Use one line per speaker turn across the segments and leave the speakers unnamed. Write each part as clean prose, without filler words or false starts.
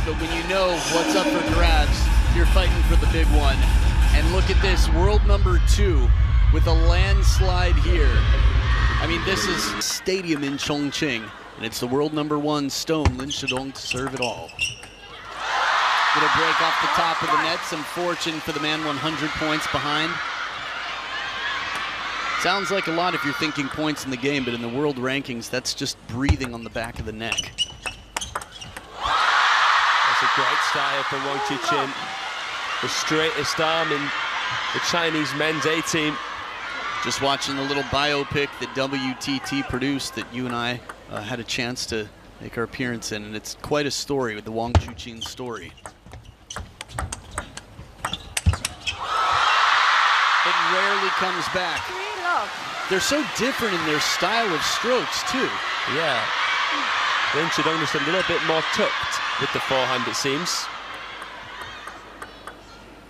but when you know what's up for grabs, you're fighting for the big one. And look at this, world number 2 with a landslide here. I mean, this is stadium in Chongqing, and it's the world number 1 stone, Lin Shidon, to serve it all. Little break off the top of the net, some fortune for the man 100 points behind. Sounds like a lot if you're thinking points in the game, but in the world rankings, that's just breathing on the back of the neck.
That's a great style from Wang Chuqin. The straightest arm in the Chinese men's A team.
Just watching the little biopic that WTT produced that you and I had a chance to make our appearance in, and it's quite a story with the Wang Chuqin story. It rarely comes back. They're so different in their style of strokes too.
Yeah. Lin Shidon just a little bit more tucked with the forehand, it seems.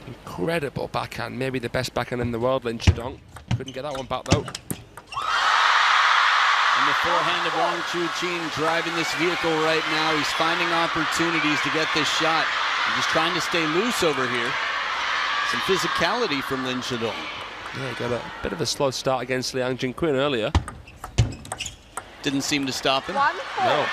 Incredible backhand, maybe the best backhand in the world, Lin Shidon. Couldn't get that one back though.
And the forehand of Wang Chuqin driving this vehicle right now. He's finding opportunities to get this shot. He's just trying to stay loose over here. Some physicality from Lin Shidon.
Yeah, he got a bit of a slow start against Liang Jinquin earlier.
Didn't seem to stop him.
No.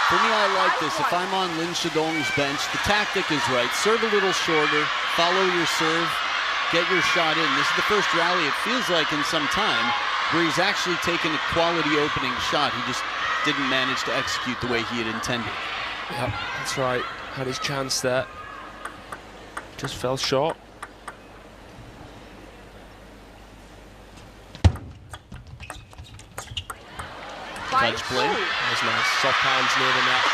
For me, I like this. If I'm on Lin Shidong's bench, the tactic is right. Serve a little shorter, follow your serve, get your shot in. This is the first rally, it feels like, in some time, where he's actually taken a quality opening shot. He just didn't manage to execute the way he had intended.
Yep, that's right. Had his chance there. Just fell short.
Touch play.
That was nice. Soft hands near the net.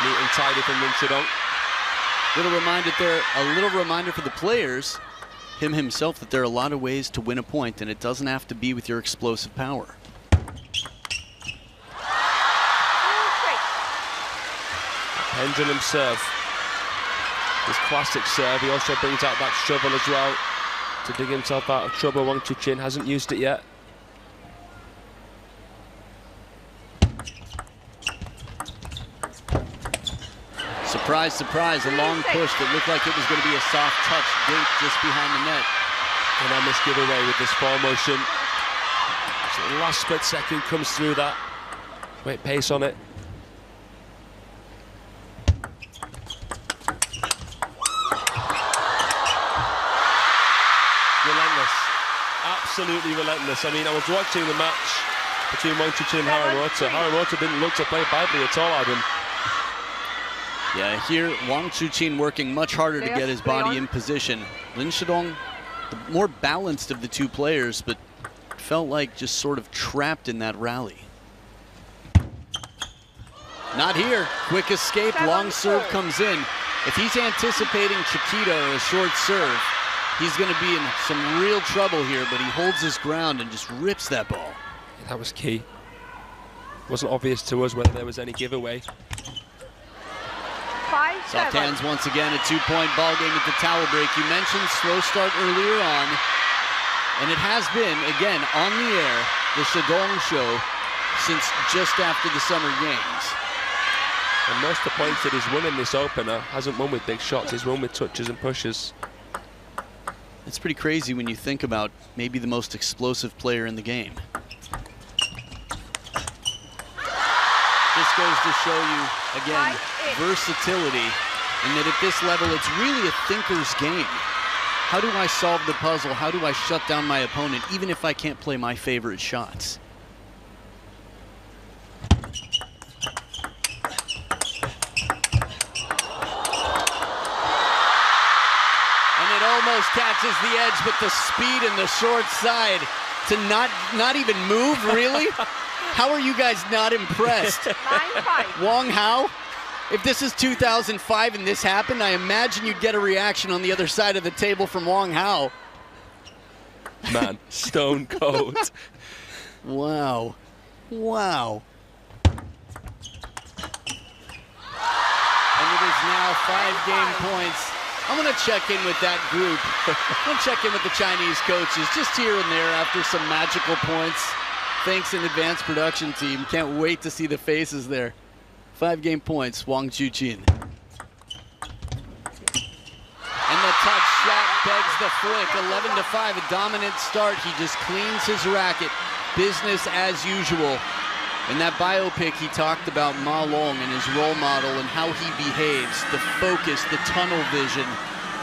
Neat and tidy from Lin Shidon.
A little reminder for the players, him himself, that there are a lot of ways to win a point, and it doesn't have to be with your explosive power.
Pendulum serve. His classic serve. He also brings out that shovel as well to dig himself out of trouble. Wang Chuqin hasn't used it yet.
Surprise, surprise, a long push that looked like it was going to be a soft touch dink just behind the net.
And then this giveaway with this forward motion. So the last split second comes through that. Great pace on it. Relentless. Absolutely relentless. I mean, I was watching the match between Wang Chuqin and Haramota. Haramota didn't look to play badly at all, Adam.
Yeah, here Wang Chuqin working much harder to get his body in position. Lin Shidon, the more balanced of the two players, but felt like just sort of trapped in that rally. Not here. Quick escape, long serve comes in. If he's anticipating Chiquita or a short serve, he's going to be in some real trouble here, but he holds his ground and just rips that ball.
That was key. Wasn't obvious to us whether there was any giveaway.
Soft hands once again, a 2-point ball game at the towel break. You mentioned slow start earlier on, and it has been, again, on the air, the Shidon show since just after the Summer Games.
And most of the points that he's won in this opener hasn't won with big shots, he's won with touches and pushes.
It's pretty crazy when you think about maybe the most explosive player in the game. This goes to show you, again, versatility, and that at this level, it's really a thinker's game. How do I solve the puzzle? How do I shut down my opponent, even if I can't play my favorite shots? And it almost catches the edge, but the speed and the short side to not even move, really? How are you guys not impressed?
9-5.
Wang Hao, if this is 2005 and this happened, I imagine you'd get a reaction on the other side of the table from Wang Hao.
Man, stone cold.
Wow. Wow. And it is now 5-game points. I'm going to check in with that group. I'm going to check in with the Chinese coaches just here and there after some magical points. Thanks in advance, production team. Can't wait to see the faces there. 5-game points, Wang Chuqin. And the touch shot begs the flick. 11-5, a dominant start. He just cleans his racket. Business as usual. In that biopic, he talked about Ma Long and his role model and how he behaves, the focus, the tunnel vision.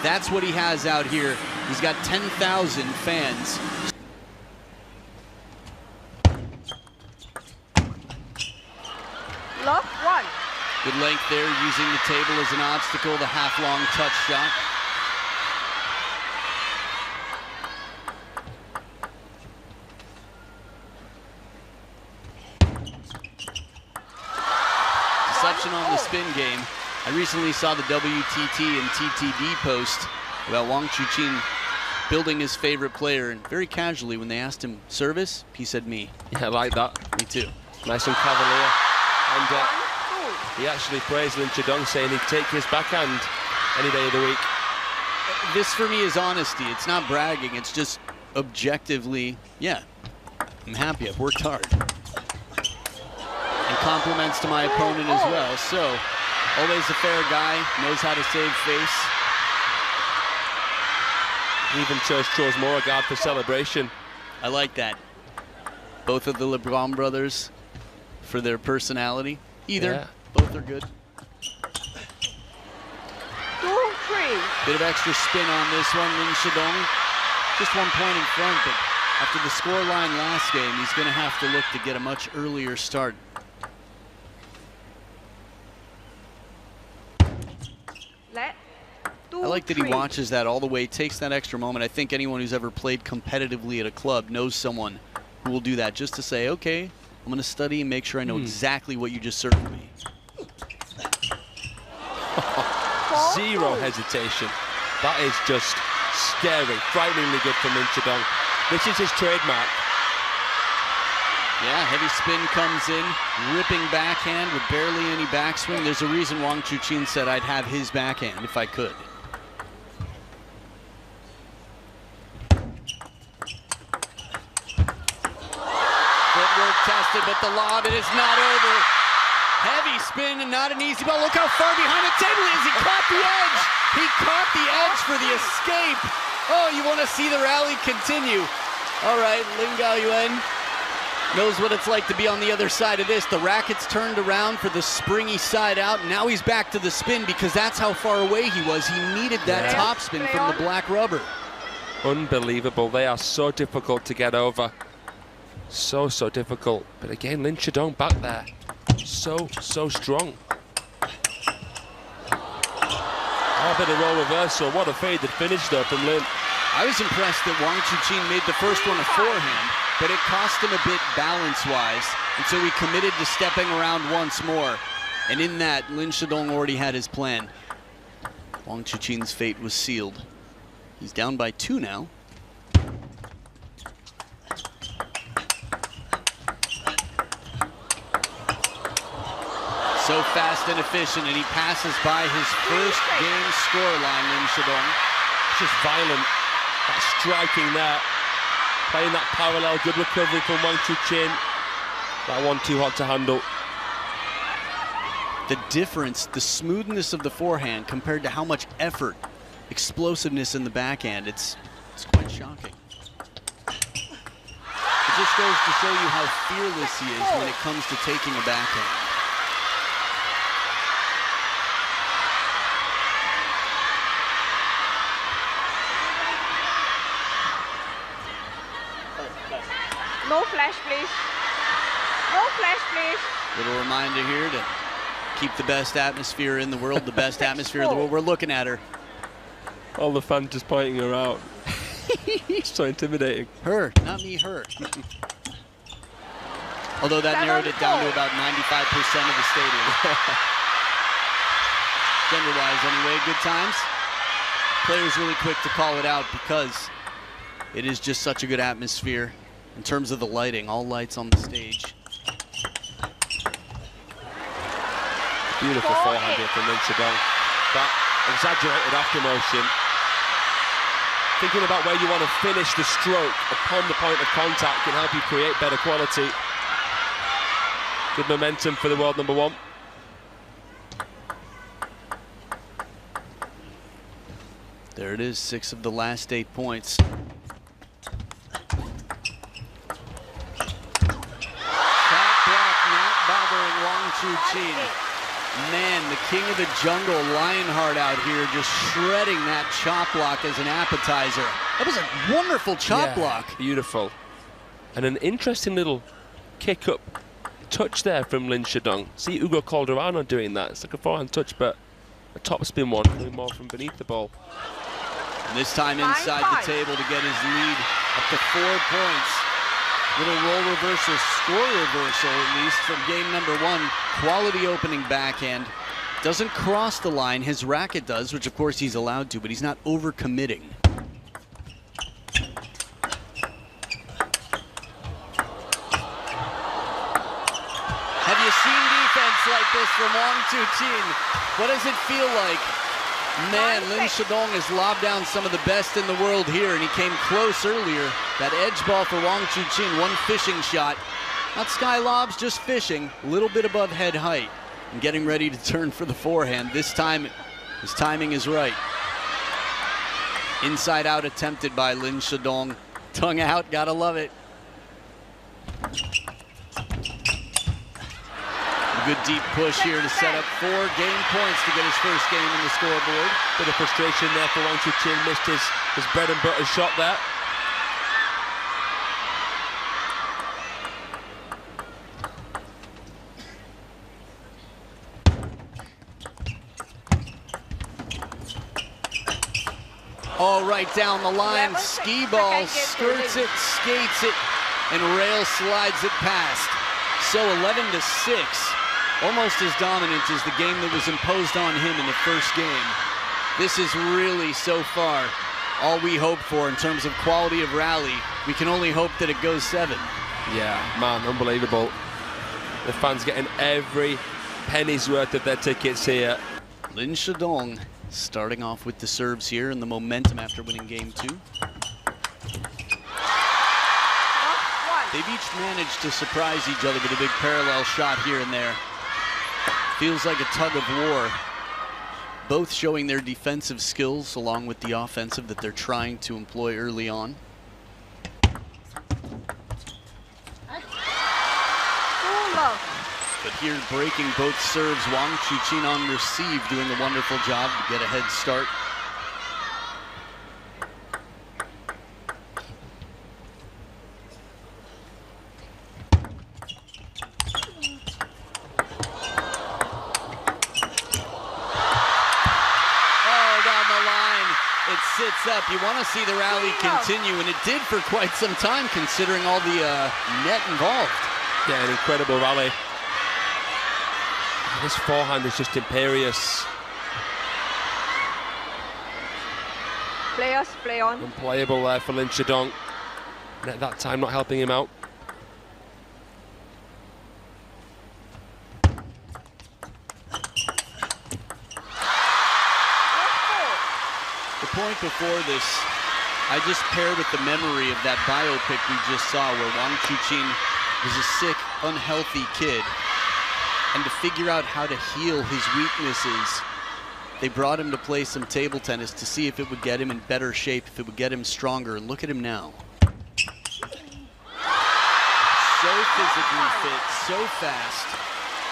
That's what he has out here. He's got 10,000 fans.
Love 1.
Good length there, using the table as an obstacle, the half-long touch shot. Deception on the spin game. I recently saw the WTT and TTD post about Wang Chuqin building his favorite player, and very casually when they asked him service, he said me.
Yeah, I like that.
Me too.
Nice and cavalier. And he actually praised Lin Shidon, saying he'd take his backhand any day of the week.
This for me is honesty. It's not bragging. It's just objectively, yeah, I'm happy. I've worked hard. And compliments to my opponent as well. So, always a fair guy, knows how to save face.
He even chose Moragard for celebration.
I like that. Both of the LeBron brothers for their personality. Either.
Yeah.
Both are good.
2-3.
Bit of extra spin on this one, Lin Shidon. Just 1 point in front, but after the score line last game, he's going to have to look to get a much earlier start. I like that he watches that all the way, takes that extra moment. I think anyone who's ever played competitively at a club knows someone who will do that just to say, okay, I'm going to study and make sure I know exactly what you just served me.
Zero hesitation. That is just scary, frighteningly good from Lin Shidon. This is his trademark.
Yeah, heavy spin comes in, ripping backhand with barely any backswing. There's a reason Wang Chuqin said I'd have his backhand if I could. Footwork tested, but the lob, it is not over. Heavy spin and not an easy ball. Look how far behind the table he is. He caught the edge. He caught the edge for the escape. Oh, you want to see the rally continue. All right, Lin Gaoyuan knows what it's like to be on the other side of this. The racket's turned around for the springy side out. Now he's back to the spin because that's how far away he was. He needed that top spin from the black rubber.
Unbelievable. They are so difficult to get over. So difficult. But again, Lin Shidon back there. So strong. Oh, a bit of role reversal. What a faded finish though from Lin.
I was impressed that Wang Chuqin made the first one a forehand, but it cost him a bit balance-wise, and so he committed to stepping around once more. And in that, Lin Shidon already had his plan. Wang Chuqin's fate was sealed. He's down by 2 now. So fast and efficient, and he passes by his first game scoreline, Lin Shidon.
Just violent. That striking there. Playing that parallel, good recovery from Wang Chuqin. That one too hot to handle.
The difference, the smoothness of the forehand compared to how much effort, explosiveness in the backhand, it's quite shocking. It just goes to show you how fearless he is when it comes to taking a backhand.
No flash, please. No flash, please.
Little reminder here to keep the best atmosphere in the world, the best atmosphere in the world. We're looking at her.
All the fans just pointing her out. So intimidating.
Her, not me, her. Although that narrowed it down to about 95% of the stadium. Gender-wise anyway, good times. Players really quick to call it out because it is just such a good atmosphere. In terms of the lighting, all lights on the stage.
Beautiful forehand here from Lin Shidon. that exaggerated after motion. Thinking about where you want to finish the stroke upon the point of contact can help you create better quality. Good momentum for the world number one.
There it is, 6 of the last 8 points. Shot block not bothering Wang Chuqin. Man, the king of the jungle, Lionheart out here just shredding that chop block as an appetizer. That was a wonderful chop block.
Beautiful. And an interesting little kick up touch there from Lin Shidon. See Ugo Calderano doing that. It's like a forehand touch, but a topspin one coming more from beneath the ball.
And this time inside the table to get his lead up to 4 points. Little roll reversal, score reversal, at least from game number 1. Quality opening backhand. Doesn't cross the line, his racket does, which of course he's allowed to, but he's not overcommitting. Have you seen defense like this from Wang Chuqin? What does it feel like? Man, Lin Shidon has lobbed down some of the best in the world here, and he came close earlier. That edge ball for Wang Chuqin, one fishing shot. Not sky lobs, just fishing, a little bit above head height. And getting ready to turn for the forehand. This time, his timing is right. Inside out attempted by Lin Shidon. Tongue out, gotta love it. A good deep push here to set up 4 game points to get his first game in the scoreboard.
Bit of frustration there for Wang Chuqin, missed his bread and butter shot there.
All right down the line, ski ball, skirts it, skates it, and rail slides it past. So 11-6. Almost as dominant as the game that was imposed on him in the first game. This is really, so far, all we hope for in terms of quality of rally. We can only hope that it goes 7.
Yeah, man, unbelievable. The fans getting every penny's worth of their tickets here.
Lin Shidon starting off with the serves here and the momentum after winning game 2. They've each managed to surprise each other with a big parallel shot here and there. Feels like a tug of war. Both showing their defensive skills along with the offensive that they're trying to employ early on. But here breaking both serves, Wang Chuqin on receive doing a wonderful job to get a head start. Sits up. You want to see the rally continue, and it did for quite some time considering all the net involved.
Yeah, an incredible rally. This forehand is just imperious.
Players, play on.
Unplayable there for Lin Shidon. And at that time, not helping him out.
The point before this, I just pair with the memory of that biopic we just saw where Wang Chuqin was a sick, unhealthy kid. And to figure out how to heal his weaknesses, they brought him to play some table tennis to see if it would get him in better shape, if it would get him stronger. And look at him now. So physically fit, so fast.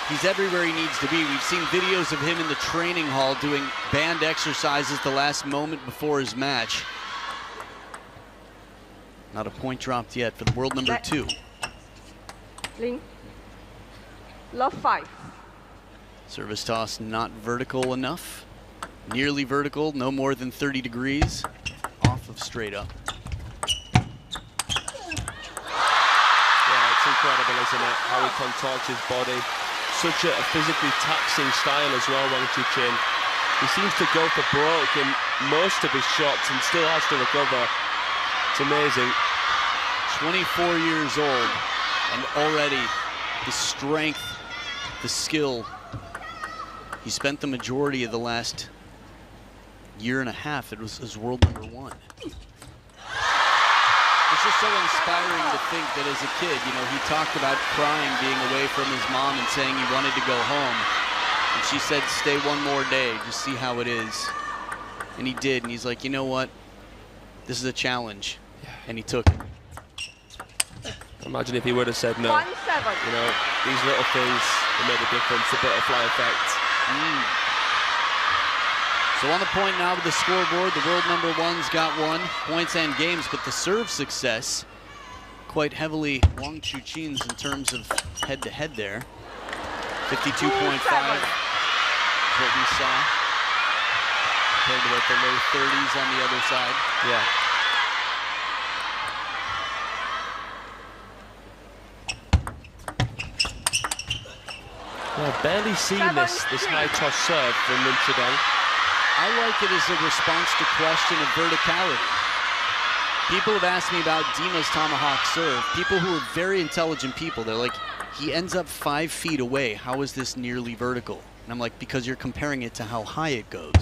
He's everywhere he needs to be. We've seen videos of him in the training hall doing band exercises the last moment before his match. Not a point dropped yet for the world number 2.
Lin. Love 5.
Service toss not vertical enough. Nearly vertical, no more than 30 degrees. Off of straight up.
Yeah, it's incredible, isn't it? How he contorts his body. Such a physically taxing style as well, Wang Chuqin. He seems to go for broke in most of his shots and still has to recover. It's amazing.
24 years old, and already the strength, the skill. He spent the majority of the last year and a half, it was world #1. It's just so inspiring to think that as a kid, you know, he talked about crying being away from his mom and saying he wanted to go home. And she said, stay one more day, just see how it is. And he did, and he's like, you know what? This is a challenge. And he took it.
Imagine if he would have said no.
1-7.
You know, these little things that made a difference, the butterfly effect.
So on the point now with the scoreboard, the world #1's got 1 points and games, but the serve success quite heavily Wang Chuqin's in terms of head-to-head there. 52.5 is what we saw, compared to what the low 30s on the other side.
Yeah. Well, barely seen this high toss serve from Lin Shidon.
I like it as a response to question of verticality. People have asked me about Dima's tomahawk serve. People who are very intelligent people, they're like, he ends up 5 feet away. How is this nearly vertical? And I'm like, because you're comparing it to how high it goes.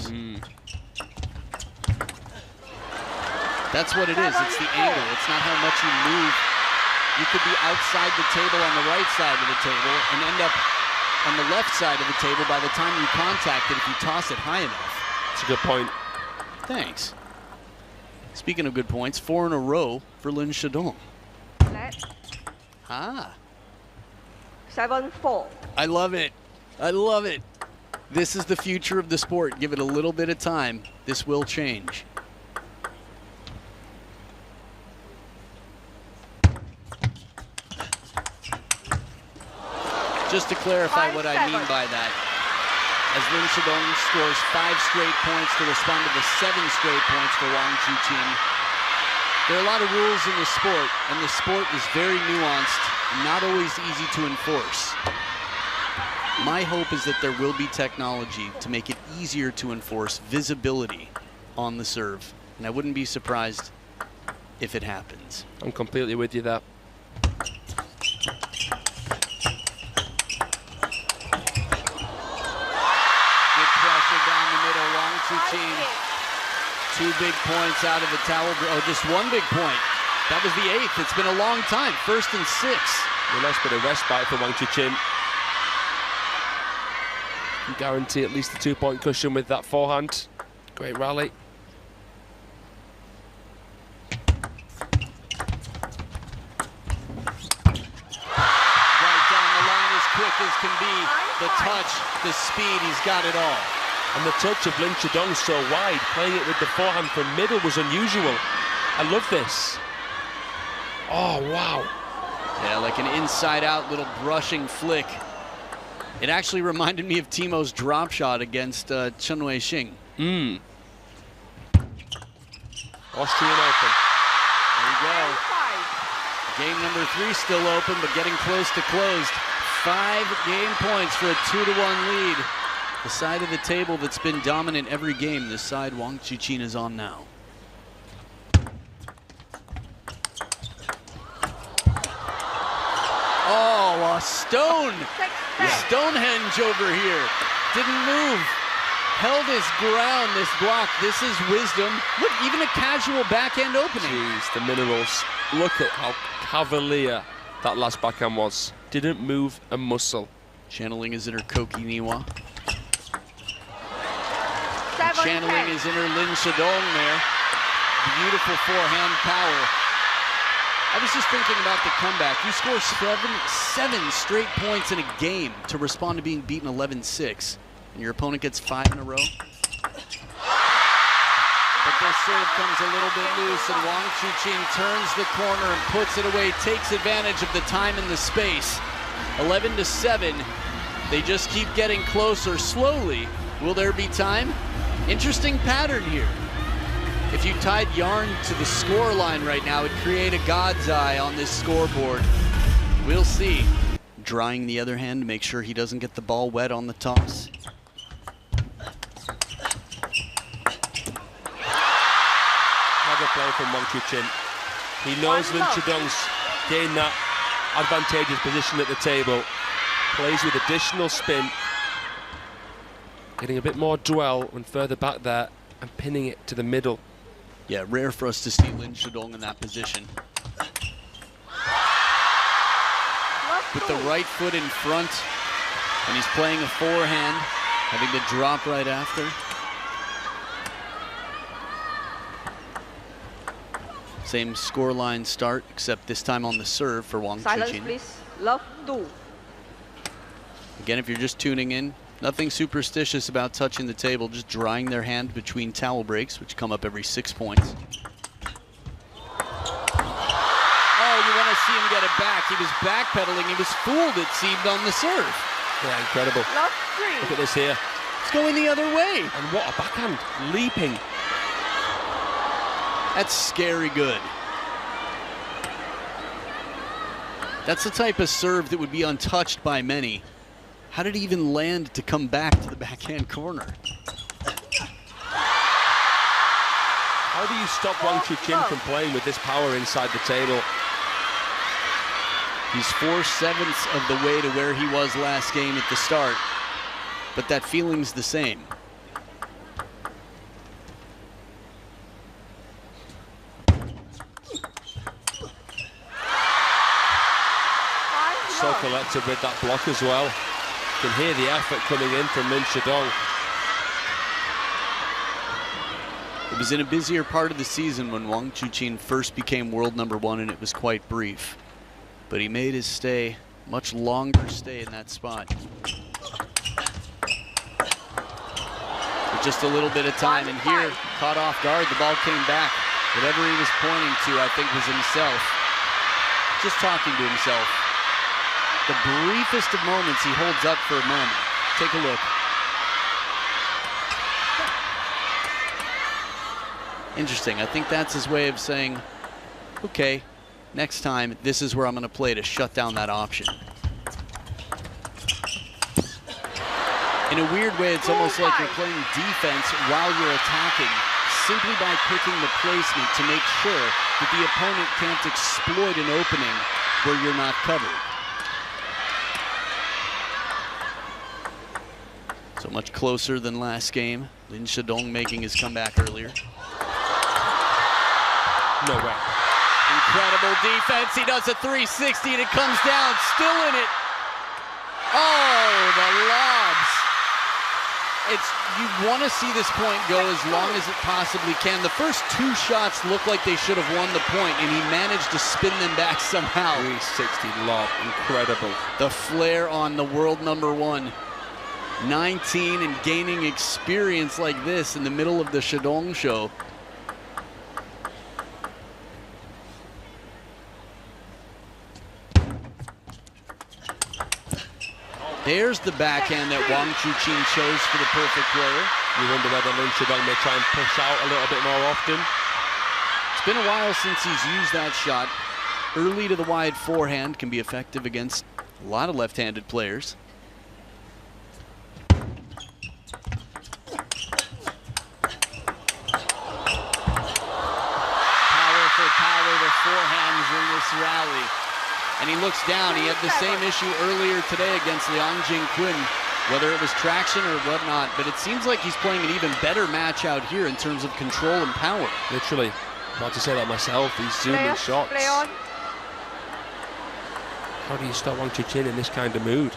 That's what it is. It's the angle. It's not how much you move. You could be outside the table on the right side of the table and end up on the left side of the table by the time you contact it if you toss it high enough.
That's a good point.
Thanks. Speaking of good points, 4 in a row for Lin Shidon.
Let. 7-4.
I love it. I love it. This is the future of the sport. Give it a little bit of time. This will change. Just to clarify what I mean by that, as Lin Shidon scores 5 straight points to respond to the 7 straight points for Wang Chuqin. There are a lot of rules in the sport, and the sport is very nuanced, not always easy to enforce. My hope is that there will be technology to make it easier to enforce visibility on the serve, and I wouldn't be surprised if it happens.
I'm completely with you there.
Down the middle, Wang Chuqin. 2 big points out of the towel. Oh, just 1 big point. That was the 8th. It's been a long time. 1st and 6.
A nice bit of respite for Wang Chuqin. You guarantee at least a 2-point cushion with that forehand. Great rally.
Right down the line, as quick as can be. The touch, the speed, he's got it all.
And the touch of Lin Shidon so wide, playing it with the forehand from middle was unusual. I love this. Oh, wow.
Yeah, like an inside-out little brushing flick. It actually reminded me of Timo's drop shot against Chen Weixing.
Austrian Open.
There you go. Game number 3 still open, but getting close to closed. 5 game points for a 2-1 lead. The side of the table that's been dominant every game, this side Wang Chuqin is on now. Oh, a stone! Stonehenge over here. Didn't move. Held his ground, this block. This is wisdom. Look, even a casual backhand opening.
Jeez, the minerals. Look at how cavalier that last backhand was. Didn't move a muscle.
Channeling his inner Koki Niwa.
7-10.
Channeling his inner Lin Shidon there. Beautiful forehand power. I was just thinking about the comeback. You score 7 straight points in a game to respond to being beaten 11-6, and your opponent gets 5 in a row. But this serve comes a little bit loose, and Wang Chuqin turns the corner and puts it away, takes advantage of the time and the space. 11-7. They just keep getting closer slowly. Will there be time? Interesting pattern here. If you tied Yarn to the score line right now, it'd create a God's eye on this scoreboard. We'll see. Drying the other hand to make sure he doesn't get the ball wet on the toss.
Clever play from Wang Chuqin. He knows Lin Shidon's gained that advantageous position at the table. Plays with additional spin. Getting a bit more dwell when further back there. and pinning it to the middle.
Yeah, rare for us to see Lin Shidong in that position. With the right foot in front, and he's playing a forehand, having to drop right after. Same scoreline start, except this time on the serve for Wang
Silence,
Chuqin.
please. Love 2.
Again, if you're just tuning in, nothing superstitious about touching the table, just drying their hand between towel breaks, which come up every 6 points. Oh, you want to see him get it back. He was backpedaling. He was fooled, it seemed, on the serve.
Yeah, incredible.
Love 3.
Look at this here.
It's going the other way.
And what a backhand, leaping.
That's scary good. That's the type of serve that would be untouched by many. How did he even land to come back to the backhand corner?
How do you stop Wang Chuqin from playing with this power inside the table?
He's 4/7 of the way to where he was last game at the start, but that feeling's the same.
So collected with that block as well. You can hear the effort coming in from Lin Shidong.
It was in a busier part of the season when Wang Chuqin first became world #1, and it was quite brief. But he made his stay, much longer stay in that spot. With just a little bit of time, and here, caught off guard, the ball came back. Whatever he was pointing to, I think, was himself. Just talking to himself. The briefest of moments he holds up for a moment. Take a look. Interesting. I think that's his way of saying, okay, next time, this is where I'm going to play to shut down that option. In a weird way, it's almost like you're playing defense while you're attacking, simply by picking the placement to make sure that the opponent can't exploit an opening where you're not covered. So much closer than last game. Lin Shidong making his comeback earlier.
No way.
Incredible defense. He does a 360 and it comes down. Still in it. Oh, the lobs. You want to see this point go as long as it possibly can. The first 2 shots look like they should have won the point, and he managed to spin them back somehow.
360 lob. Incredible.
The flair on the world #1. 19 and gaining experience like this in the middle of the Shidong show. There's the backhand that Wang Chuqin chose for the perfect player.
You wonder whether Lin Shidong may try and push out a little bit more often.
It's been a while since he's used that shot. Early to the wide forehand can be effective against a lot of left-handed players. Power to forehands in this rally. And he looks down. He had the same issue earlier today against Liang Jingquin, whether it was traction or whatnot, but it seems like he's playing an even better match out here in terms of control and power.
Literally. About to say that myself. These zooming shots.
Play on.
How do you stop Wang Chuqin in this kind of mood?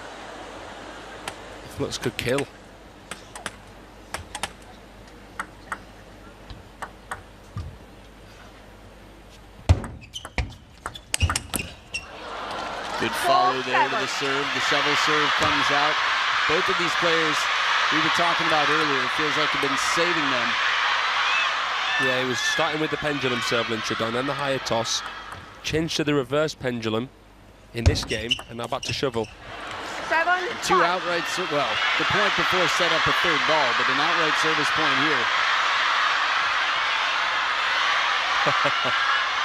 If looks could kill.
Good follow there to the serve. The shovel serve comes out. Both of these players we were talking about earlier, it feels like they've been saving them.
Yeah, he was starting with the pendulum serve, Lin Shidong, then the higher toss. Changed to the reverse pendulum in this game, and now back to shovel.
2 outright, well, the point before set up a 3rd ball, but an outright service point here.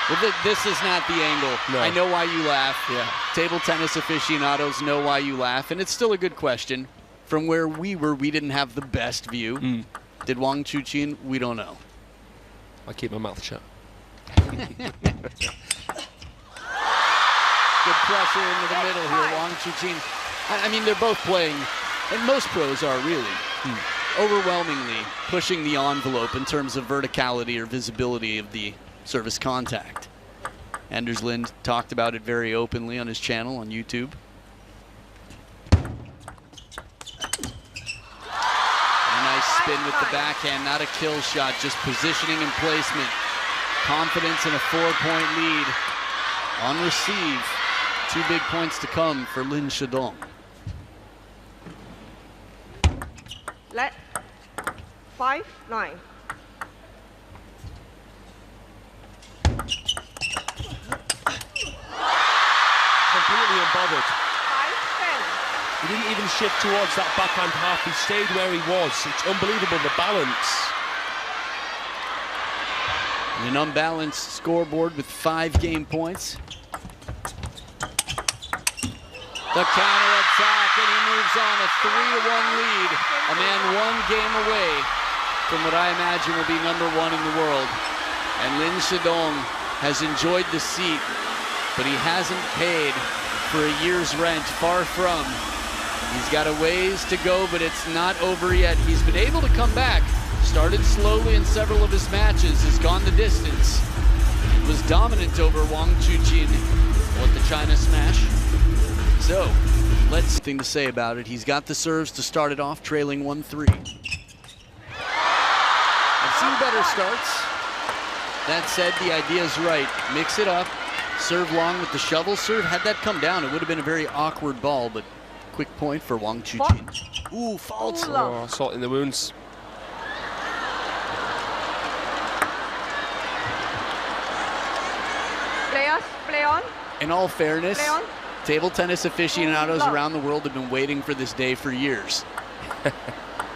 Well, this is not the angle.
No.
I know why you laugh.
Yeah.
Table tennis aficionados know why you laugh, and it's still a good question. From where we were, we didn't have the best view. Did Wang Chuqin? We don't know.
I keep my mouth shut.
Good pressure into the middle here, Wang Chuqin. I mean, they're both playing, and most pros are really, overwhelmingly pushing the envelope in terms of verticality or visibility of the service contact. Anders Lind talked about it very openly on his channel on YouTube. A nice spin with the backhand, not a kill shot, just positioning and placement. Confidence in a 4-point lead. On receive, 2 big points to come for Lin Shidon.
Let 5-9.
Completely unbothered.
5-10.
He didn't even shift towards that backhand half. He stayed where he was. It's unbelievable, the balance.
An unbalanced scoreboard with 5 game points. The counter-attack, and he moves on a 3-1 lead. A man 1 game away from what I imagine will be #1 in the world. And Lin Shidon has enjoyed the seat, but he hasn't paid for a year's rent, far from. He's got a ways to go, but it's not over yet. He's been able to come back. Started slowly in several of his matches, has gone the distance. Was dominant over Wang Chuqin with the China smash. So, let's thing to say about it. He's got the serves to start it off, trailing 1-3. I've seen better starts. That said, the idea is right. Mix it up, serve long with the shovel serve. Had that come down, it would have been a very awkward ball, but quick point for Wang Chuqin. Ooh, fault.
Oh, salt in the wounds.
Players, play on.
In all fairness,
Play on.
table tennis aficionados around the world have been waiting for this day for years.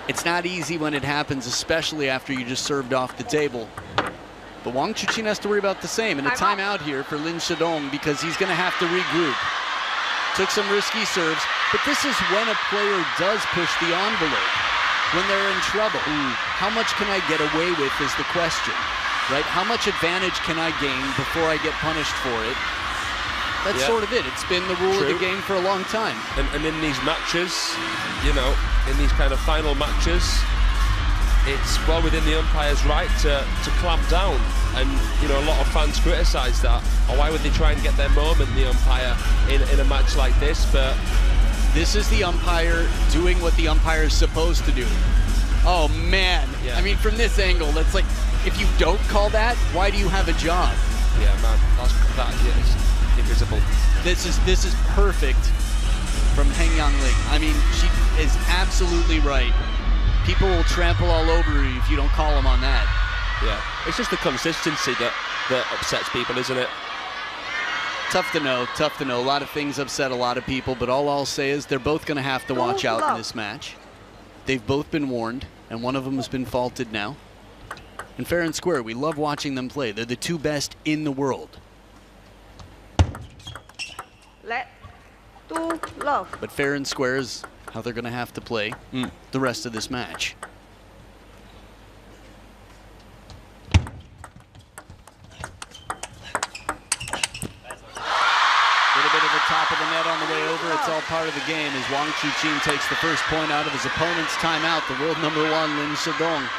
It's not easy when it happens, especially after you just served off the table. But Wang Chuqin has to worry about the same. And a timeout here for Lin Shidon because he's going to have to regroup. Took some risky serves, but this is when a player does push the envelope, when they're in trouble. How much can I get away with is the question, right? How much advantage can I gain before I get punished for it? That's sort of it. It's been the rule of the game for a long time.
And in these matches, you know, in these kind of final matches, it's well within the umpire's right to clamp down. And, you know, a lot of fans criticise that. Or why would they try and get their moment, the umpire, in a match like this? But
this is the umpire doing what the umpire is supposed to do. Oh, man.
Yeah.
I mean, from this angle, that's like, if you don't call that, why do you have a job?
Yeah, man, that is invisible.
This is perfect from Heng Yang-ling. I mean, she is absolutely right. People will trample all over you if you don't call them on that.
Yeah, it's just the consistency that upsets people, isn't it?
Tough to know, tough to know. A lot of things upset a lot of people, but all I'll say is they're both going to have to watch out in this match. They've both been warned, and one of them has been faulted now. And fair and square, we love watching them play. They're the 2 best in the world.
Let 2 love.
But fair and square is how they're going to have to play the rest of this match. Little bit of the top of the net on the way over. It's all part of the game as Wang Chuqin takes the first point out of his opponent's timeout. The world #1, Lin Shidon.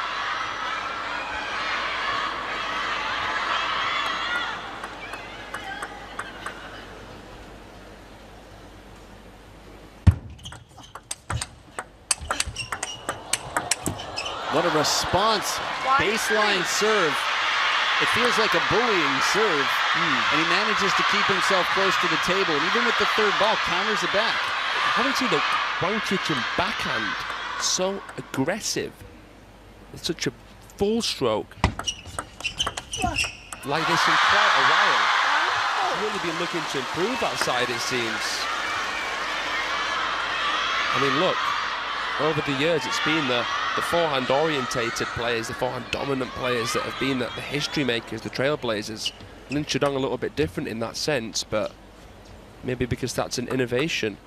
What a response. Baseline serve. It feels like a bullying serve. And he manages to keep himself close to the table. And even with the third ball, counters it back.
Haven't seen the Wang Chuqin backhand so aggressive. It's such a full stroke. Like this in quite a while. He's really been looking to improve that side, it seems. I mean, look, over the years, it's been the forehand-orientated players, the forehand-dominant players that have been the history makers, the trailblazers. Lin Shidon a little bit different in that sense, but maybe because that's an innovation,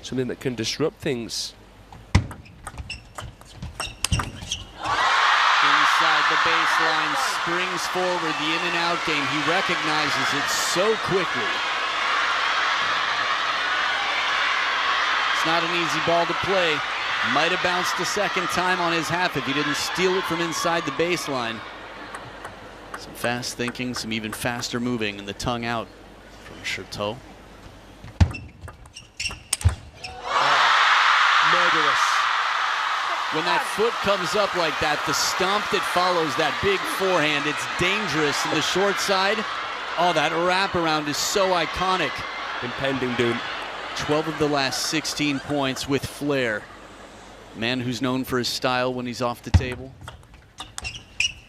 something that can disrupt things.
Inside the baseline, springs forward, the in and out game. He recognizes it so quickly. It's not an easy ball to play. Might have bounced a second time on his half if he didn't steal it from inside the baseline. Some fast thinking, some even faster moving, and the tongue out from Shidon.
Murderous.
When that foot comes up like that, the stomp that follows that big forehand, it's dangerous. And the short side, oh, that wraparound is so iconic.
Impending doom.
12 of the last 16 points with flair. Man who's known for his style when he's off the table.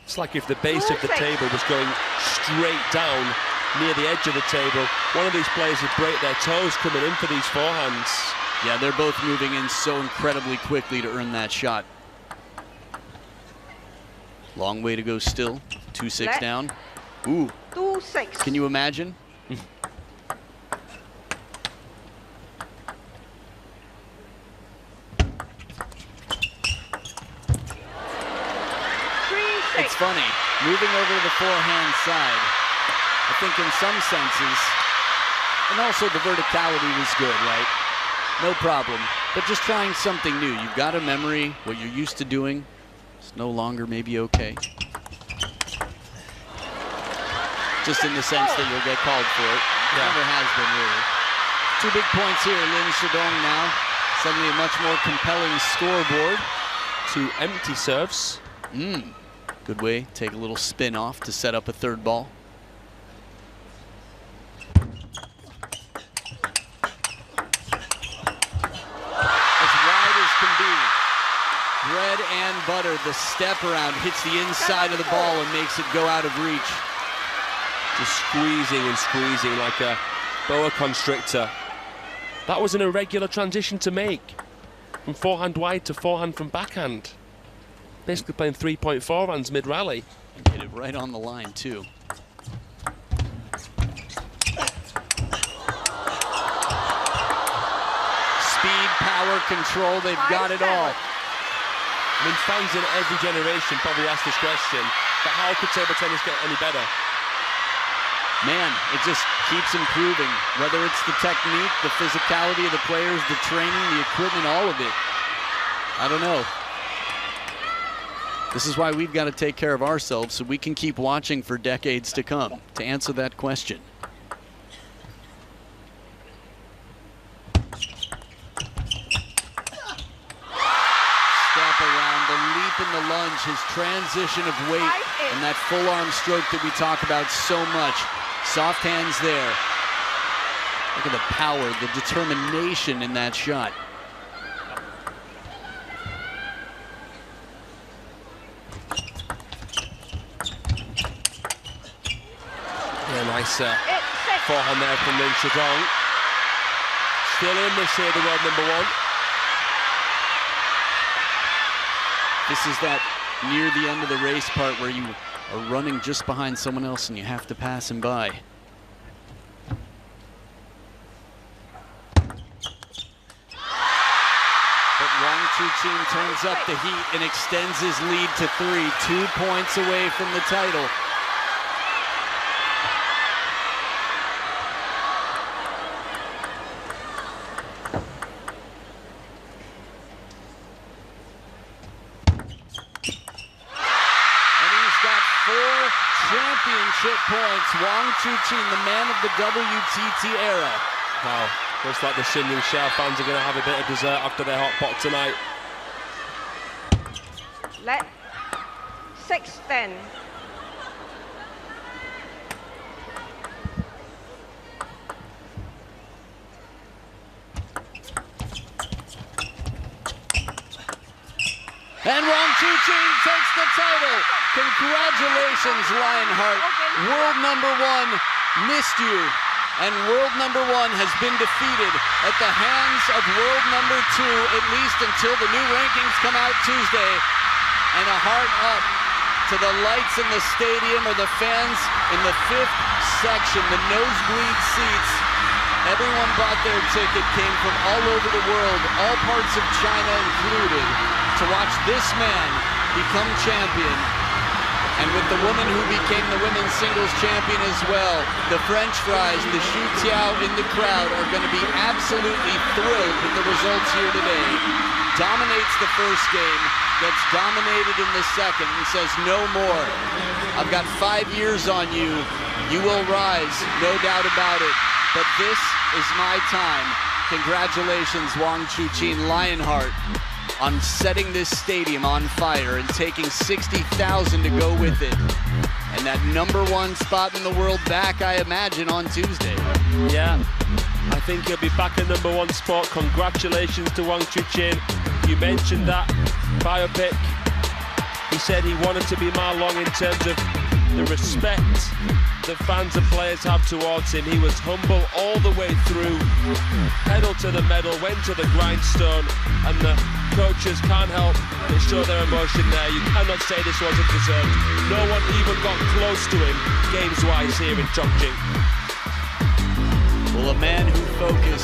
It's like if the base of the table was going straight down near the edge of the table, one of these players would break their toes coming in for these forehands.
Yeah, they're both moving in so incredibly quickly to earn that shot. Long way to go still. 2-6 down. Ooh.
2-6.
Can you imagine?
3-6.
It's funny, moving over to the forehand side, I think in some senses, and also the verticality was good, right? No problem, but just trying something new. You've got a memory, what you're used to doing, it's no longer maybe okay. Just in the sense that you'll get called for it. Never has been really. 2 big points here, Lin Shidon now. Suddenly a much more compelling scoreboard.
2 empty serves.
Good way, take a little spin off to set up a third ball. As wide as can be. Bread and butter, the step around hits the inside of the ball and makes it go out of reach.
Just squeezing and squeezing like a boa constrictor. That was an irregular transition to make. From forehand wide to forehand from backhand. Basically playing 3-point forehands mid-rally.
And hit it right on the line, too. Speed, power, control, they've got it all.
I mean, fans in every generation probably ask this question, but how could table tennis get any better?
Man, it just keeps improving. Whether it's the technique, the physicality of the players, the training, the equipment, all of it. I don't know. This is why we've got to take care of ourselves so we can keep watching for decades to come to answer that question. Step around, the leap and the lunge, his transition of weight, and that full arm stroke that we talk about so much. Soft hands there. Look at the power, the determination in that shot.
Yeah, nice forehand there from Lin Shidon. Still in this here, the world #1.
This is that near the end of the race part where you are running just behind someone else and you have to pass him by. But Chuqin turns up the heat and extends his lead to 3, 2 points away from the title. Championship points. Chuqin, the man of the WTT era.
Wow, looks like the Shidon Shell fans are going to have a bit of dessert after their hot pot tonight.
Let 6-10.
And Chuqin takes the title. Congratulations, Lionheart. World #1 missed you. And world #1 has been defeated at the hands of world #2, at least until the new rankings come out Tuesday. And a heart up to the lights in the stadium or the fans in the 5th section, the nosebleed seats. Everyone bought their ticket, came from all over the world, all parts of China included, to watch this man become champion. And with the woman who became the women's singles champion as well, the French fries, the Xu Tiao in the crowd are going to be absolutely thrilled with the results here today. dominates the first game, gets dominated in the second, and says, no more. I've got 5 years on you. You will rise, no doubt about it. But this is my time. Congratulations, Wang Chuqin Lionheart, on setting this stadium on fire and taking 60,000 to go with it. And that #1 spot in the world back, I imagine, on Tuesday.
Yeah, I think he'll be back at #1 spot. Congratulations to Wang Chuqin. You mentioned that biopic. He said he wanted to be Ma Long in terms of the respect that fans and players have towards him. He was humble all the way through, pedal to the metal, went to the grindstone, and the coaches can't help but show their emotion there. You cannot say this wasn't deserved. No one even got close to him games-wise here in Chongqing.
Well, a man who focused